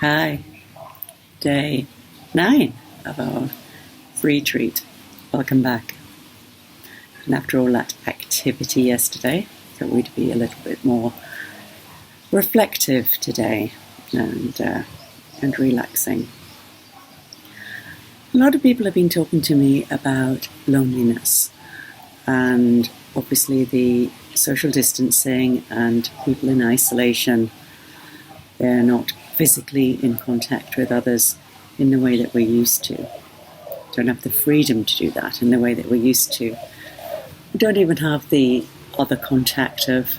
Hi, day 9 of our Freetreat. Welcome back. And after all that activity yesterday, I thought we'd be a little bit more reflective today and relaxing. A lot of people have been talking to me about loneliness and obviously the social distancing and people in isolation. They're not physically in contact with others in the way that we're used to. Don't have the freedom to do that in the way that we're used to. We don't even have the other contact of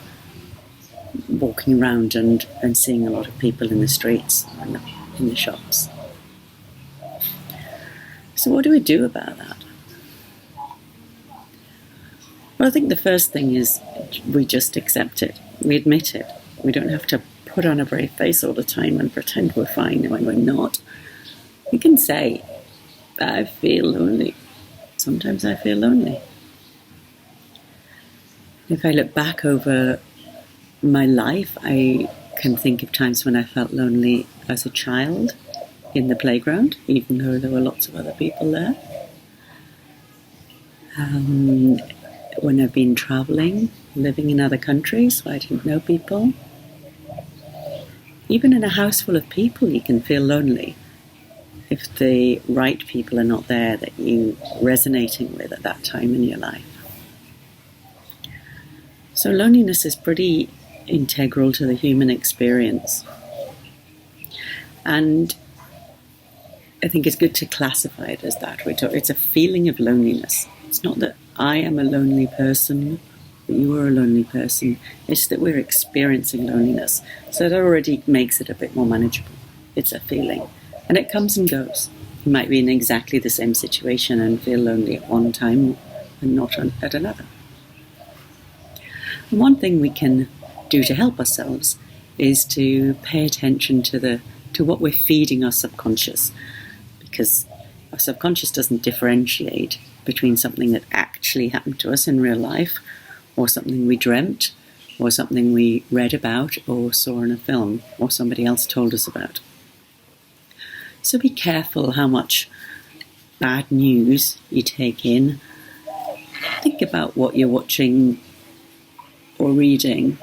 walking around and seeing a lot of people in the streets and in the shops. So what do we do about that? Well, I think the first thing is we just accept it. We admit it. We don't have to put on a brave face all the time and pretend we're fine when we're not. We can say, I feel lonely. Sometimes I feel lonely. If I look back over my life, I can think of times when I felt lonely as a child in the playground, even though there were lots of other people there. When I've been travelling, living in other countries where I didn't know people. Even in a house full of people, you can feel lonely if the right people are not there that you're resonating with at that time in your life. So loneliness is pretty integral to the human experience. And I think it's good to classify it as that. It's a feeling of loneliness. It's not that I am a lonely person, you are a lonely person. It's that we're experiencing loneliness. So that already makes it a bit more manageable. It's a feeling. And it comes and goes. You might be in exactly the same situation and feel lonely at one time and not at another. And one thing we can do to help ourselves is to pay attention to what we're feeding our subconscious. Because our subconscious doesn't differentiate between something that actually happened to us in real life or something we dreamt, or something we read about, or saw in a film, or somebody else told us about. So be careful how much bad news you take in. Think about what you're watching or reading,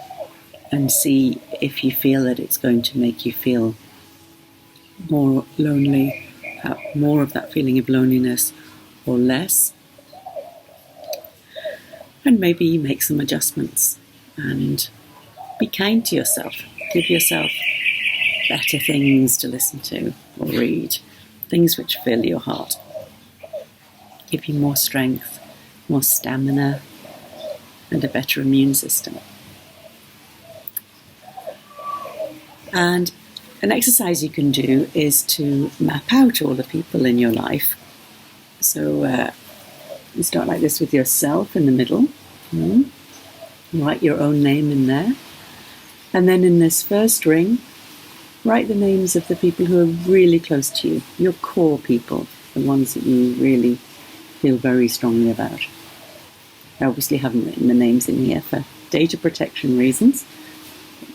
and see if you feel that it's going to make you feel more lonely, have more of that feeling of loneliness, or less. And maybe you make some adjustments and be kind to yourself. Give yourself better things to listen to or read, things which fill your heart. Give you more strength, more stamina, and a better immune system. And an exercise you can do is to map out all the people in your life. So you start like this with yourself in the middle. Write your own name in there. And then in this first ring, write the names of the people who are really close to you, your core people, the ones that you really feel very strongly about. I obviously haven't written the names in here for data protection reasons.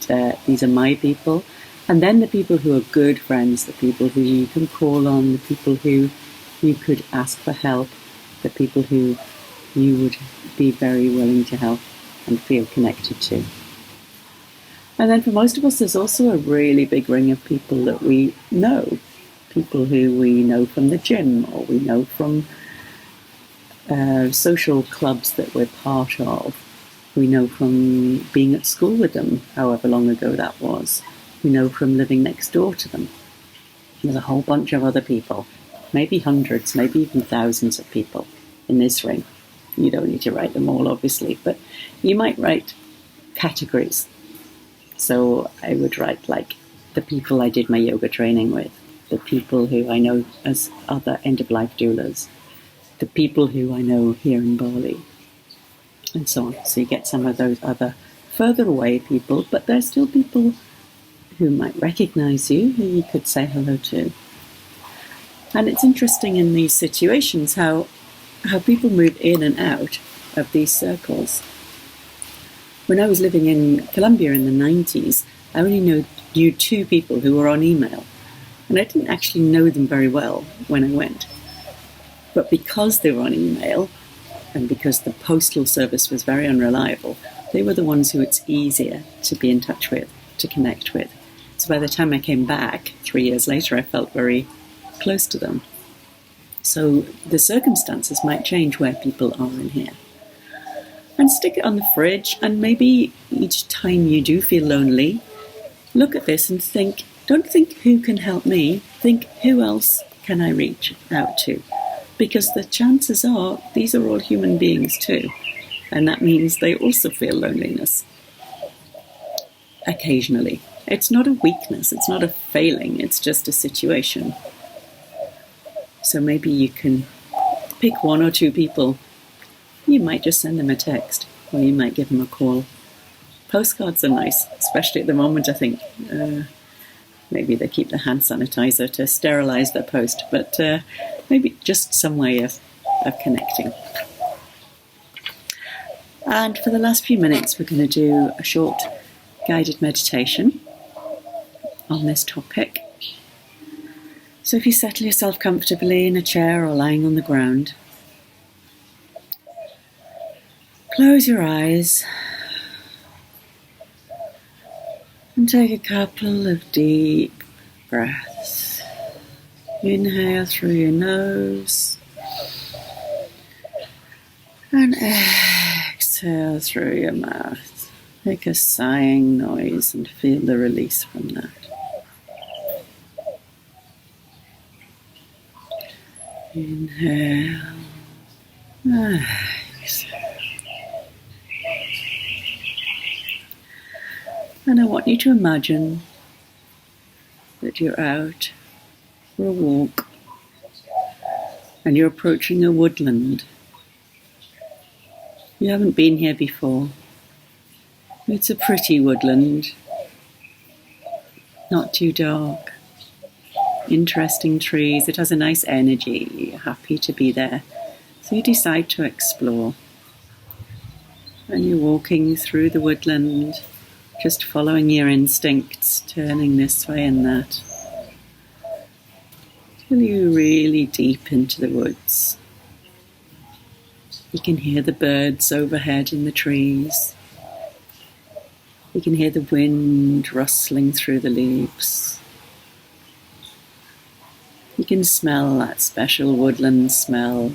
But, these are my people. And then the people who are good friends, the people who you can call on, the people who you could ask for help, the people who you would be very willing to help and feel connected to. And then for most of us, there's also a really big ring of people that we know. People who we know from the gym, or we know from social clubs that we're part of. We know from being at school with them, however long ago that was. We know from living next door to them. There's a whole bunch of other people, maybe hundreds, maybe even thousands of people in this ring. You don't need to write them all, obviously, but you might write categories. So I would write like the people I did my yoga training with, the people who I know as other end-of-life doulas, the people who I know here in Bali, and so on. So you get some of those other further away people, but there's still people who might recognize you, who you could say hello to. And it's interesting in these situations how people move in and out of these circles. When I was living in Colombia in the 90s, I only knew 2 people who were on email. And I didn't actually know them very well when I went. But because they were on email, and because the postal service was very unreliable, they were the ones who it's easier to be in touch with, to connect with. So by the time I came back 3 years later, I felt very close to them. So the circumstances might change where people are in here. And stick it on the fridge, and maybe each time you do feel lonely, look at this and think, don't think who can help me, think who else can I reach out to? Because the chances are these are all human beings too, and that means they also feel loneliness occasionally. It's not a weakness, it's not a failing, it's just a situation. So maybe you can pick one or two people. You might just send them a text, or you might give them a call. Postcards are nice, especially at the moment, I think. Maybe they keep the hand sanitizer to sterilise their post, but maybe just some way of connecting. And for the last few minutes, we're going to do a short guided meditation on this topic. So if you settle yourself comfortably in a chair or lying on the ground, close your eyes and take a couple of deep breaths. Inhale through your nose and exhale through your mouth. Make a sighing noise and feel the release from that. Inhale, exhale. And I want you to imagine that you're out for a walk and you're approaching a woodland. You haven't been here before. It's a pretty woodland, not too dark. Interesting trees, it has a nice energy, you're happy to be there. So you decide to explore. And you're walking through the woodland, just following your instincts, turning this way and that, till you're really deep into the woods. You can hear the birds overhead in the trees. You can hear the wind rustling through the leaves. You can smell that special woodland smell,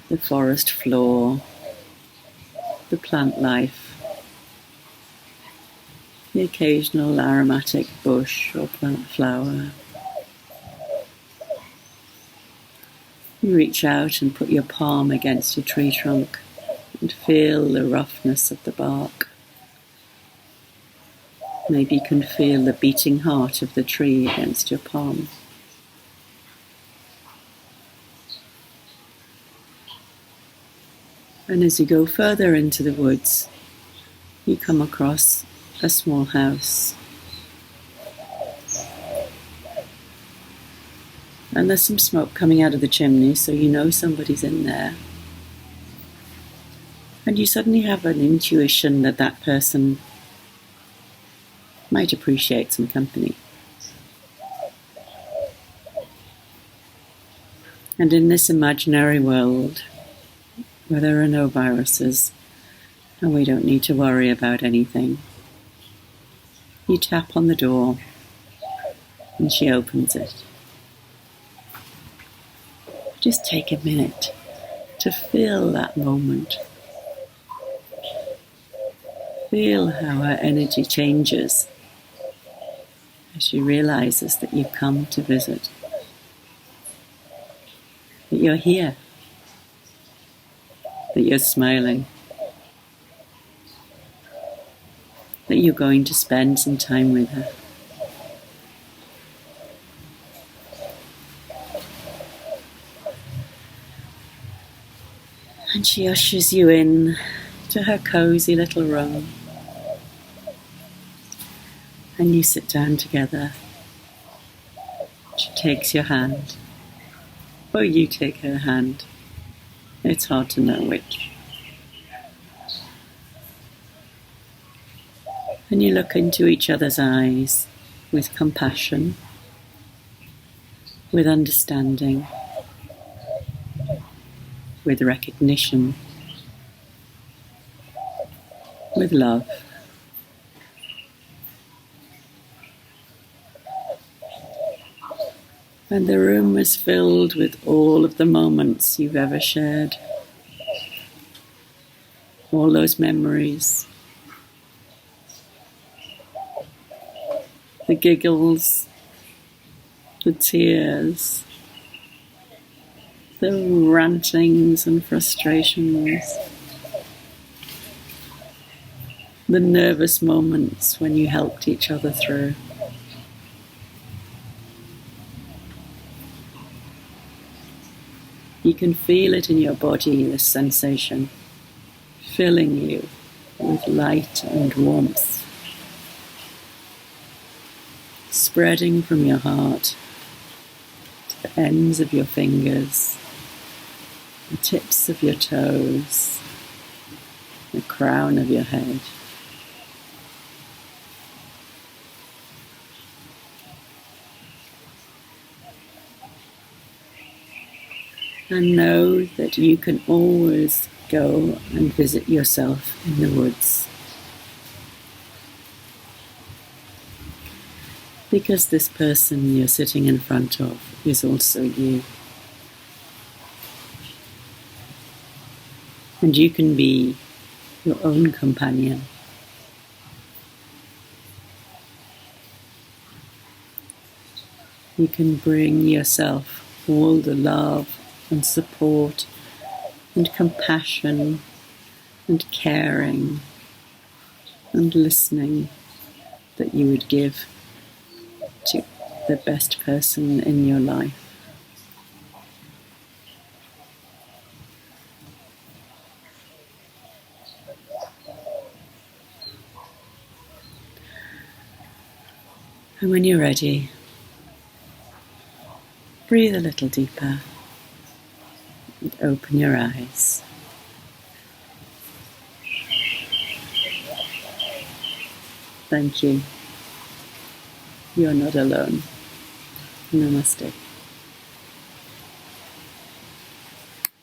the forest floor, the plant life, the occasional aromatic bush or plant flower. You reach out and put your palm against a tree trunk and feel the roughness of the bark. Maybe you can feel the beating heart of the tree against your palm. And as you go further into the woods, you come across a small house. And there's some smoke coming out of the chimney, so you know somebody's in there. And you suddenly have an intuition that that person might appreciate some company. And in this imaginary world, where there are no viruses, and we don't need to worry about anything, you tap on the door, and she opens it. Just take a minute to feel that moment. Feel how her energy changes as she realizes that you've come to visit, that you're here, that you're smiling, that you're going to spend some time with her. And she ushers you in to her cozy little room. And you sit down together. She takes your hand, or you take her hand. It's hard to know which. And you look into each other's eyes, with compassion, with understanding, with recognition, with love. And the room was filled with all of the moments you've ever shared, all those memories, the giggles, the tears, the rantings and frustrations, the nervous moments when you helped each other through. You can feel it in your body, this sensation, filling you with light and warmth, spreading from your heart to the ends of your fingers, the tips of your toes, the crown of your head. And know that you can always go and visit yourself in the woods. Because this person you're sitting in front of is also you. And you can be your own companion. You can bring yourself all the love and support and compassion and caring and listening that you would give to the best person in your life. And when you're ready, breathe a little deeper and open your eyes. Thank you. You're not alone. Namaste.